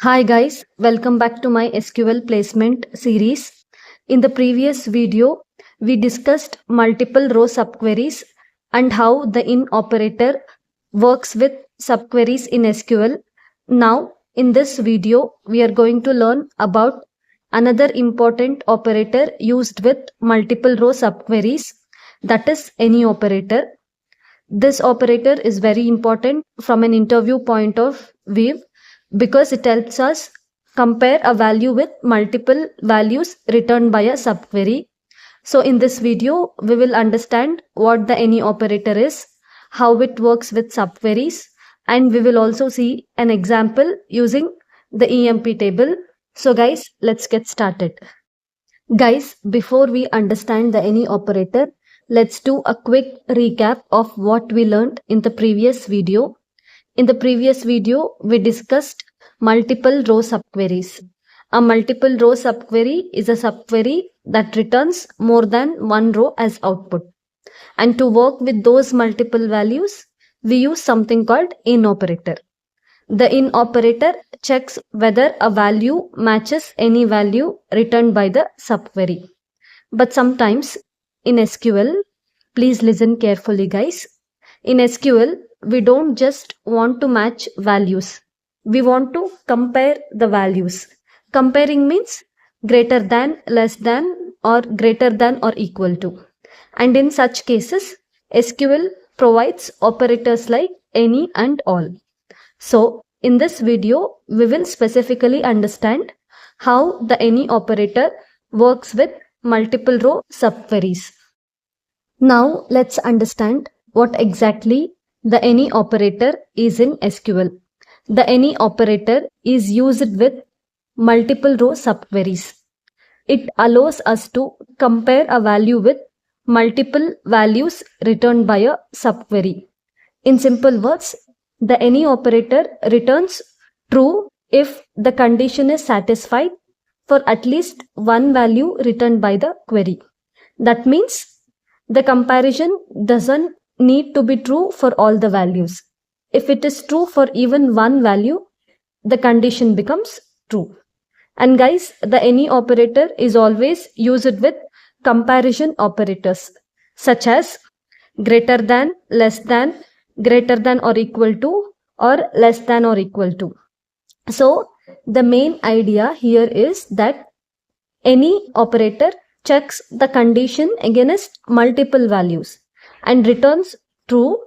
Hi guys, welcome back to my SQL placement series. In the previous video, we discussed multiple row subqueries and how the in operator works with subqueries in SQL. Now, in this video, we are going to learn about another important operator used with multiple row subqueries, that is any operator. This operator is very important from an interview point of view because it helps us compare a value with multiple values returned by a subquery. So in this video, we will understand what the any operator is, how it works with subqueries, and we will also see an example using the EMP table. So guys, let's get started. Guys, before we understand the any operator, let's do a quick recap of what we learned in the previous video. In the previous video, we discussed multiple row subqueries. A multiple row subquery is a subquery that returns more than one row as output. And to work with those multiple values, we use something called in operator. The in operator checks whether a value matches any value returned by the subquery. But sometimes in SQL, please listen carefully guys. In SQL, we don't just want to match values. We want to compare the values. Comparing means greater than, less than, or greater than or equal to. And in such cases, SQL provides operators like any and all. So, in this video, we will specifically understand how the any operator works with multiple row subqueries. Now, let's understand what exactly the any operator is in SQL. The any operator is used with multiple row subqueries. It allows us to compare a value with multiple values returned by a subquery. In simple words, the any operator returns true if the condition is satisfied for at least one value returned by the query. That means the comparison doesn't need to be true for all the values. If it is true for even one value, the condition becomes true. And guys, the any operator is always used with comparison operators such as greater than, less than, greater than or equal to, or less than or equal to. So the main idea here is that any operator checks the condition against multiple values and returns true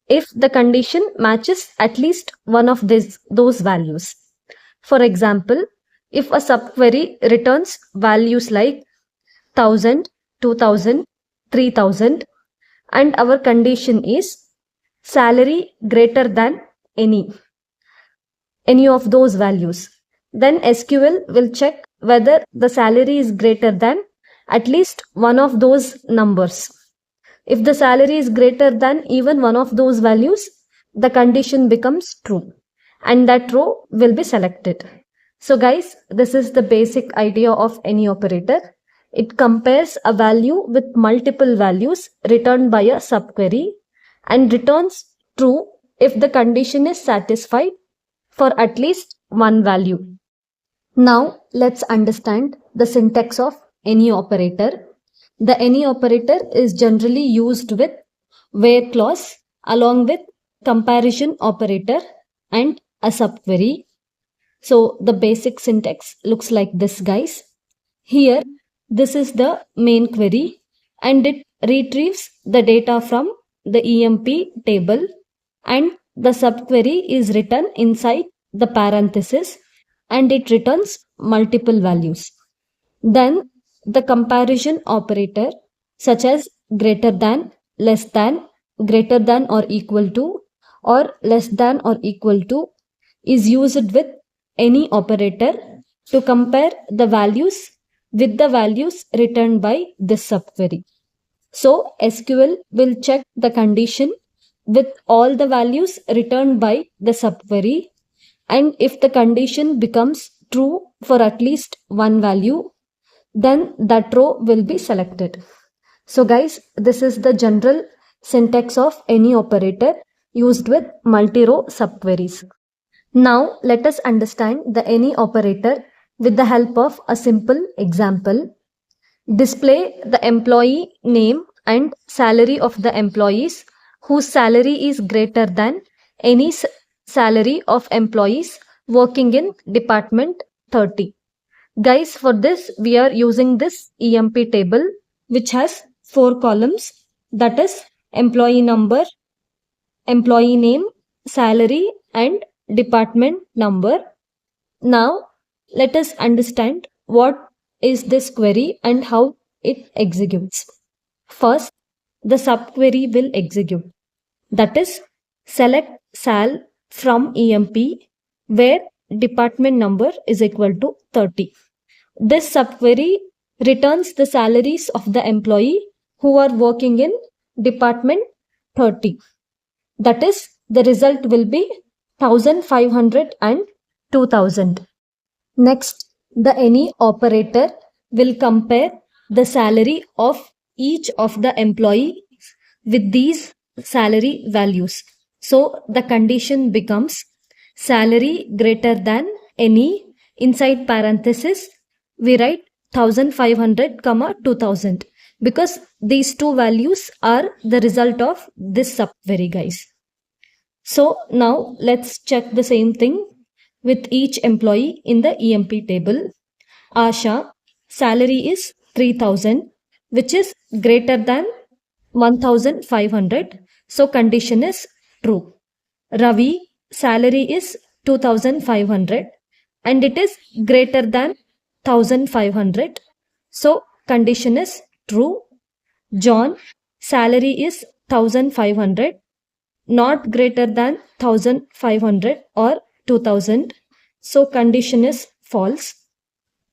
if the condition matches at least one of those values. For example, if a subquery returns values like 1000, 2000, 3000 and our condition is salary greater than any of those values, then SQL will check whether the salary is greater than at least one of those numbers. If the salary is greater than even one of those values, the condition becomes true and that row will be selected. So guys, this is the basic idea of any operator. It compares a value with multiple values returned by a subquery and returns true if the condition is satisfied for at least one value. Now let's understand the syntax of any operator. The any operator is generally used with where clause along with comparison operator and a subquery. So the basic syntax looks like this guys. Here this is the main query and it retrieves the data from the EMP table and the subquery is written inside the parenthesis and it returns multiple values. Then the comparison operator such as greater than, less than, greater than or equal to, or less than or equal to is used with any operator to compare the values with the values returned by this subquery. So SQL will check the condition with all the values returned by the subquery, and if the condition becomes true for at least one value, then that row will be selected. So guys, this is the general syntax of any operator used with multi-row subqueries. Now let us understand the any operator with the help of a simple example. Display the employee name and salary of the employees whose salary is greater than any salary of employees working in department 30. Guys, for this we are using this EMP table which has 4 columns, that is employee number, employee name, salary and department number. Now let us understand what is this query and how it executes. First, the subquery will execute, that is select sal from EMP where department number is equal to 30. This subquery returns the salaries of the employee who are working in department 30. That is, the result will be 1500 and 2000. Next, the any operator will compare the salary of each of the employees with these salary values. So the condition becomes salary greater than any, inside parenthesis we write 1500 comma 2000 because these two values are the result of this subquery, guys. So now let's check the same thing with each employee in the EMP table. Asha, salary is 3000 which is greater than 1500. So condition is true. Ravi, salary is 2500 and it is greater than 1500. So condition is true. John, salary is 1500 not greater than 1500 or 2000. So condition is false.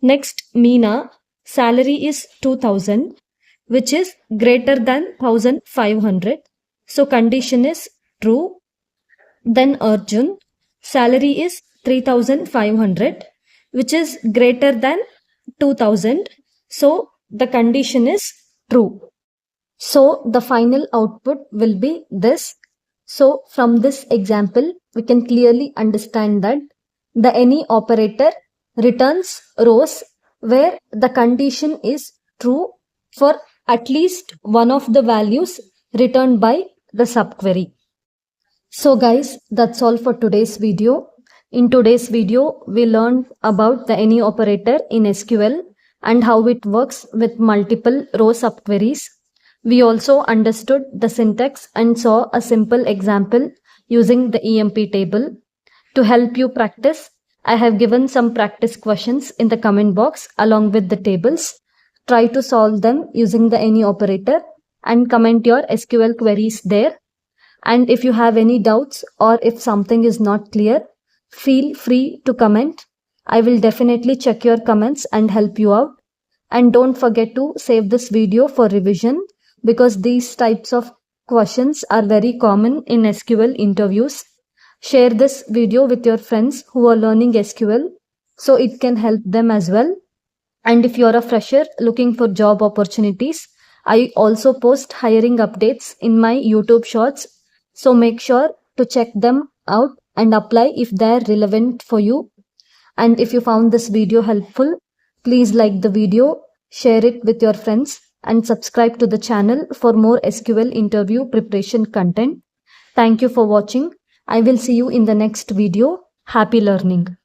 Next, Meena, salary is 2000 which is greater than 1500. So condition is true. Then Arjun, salary is 3500 which is greater than 2000. So the condition is true. So the final output will be this. So from this example, we can clearly understand that the any operator returns rows where the condition is true for at least one of the values returned by the subquery. So guys, that's all for today's video. In today's video, we learned about the any operator in SQL and how it works with multiple row subqueries. We also understood the syntax and saw a simple example using the EMP table. To help you practice, I have given some practice questions in the comment box along with the tables. Try to solve them using the any operator and comment your SQL queries there. And if you have any doubts or if something is not clear, feel free to comment. I will definitely check your comments and help you out. And don't forget to save this video for revision because these types of questions are very common in SQL interviews. Share this video with your friends who are learning SQL so it can help them as well. And if you're a fresher looking for job opportunities, I also post hiring updates in my YouTube shorts. So make sure to check them out and apply if they are relevant for you. And if you found this video helpful, please like the video, share it with your friends and subscribe to the channel for more SQL interview preparation content. Thank you for watching. I will see you in the next video. Happy learning.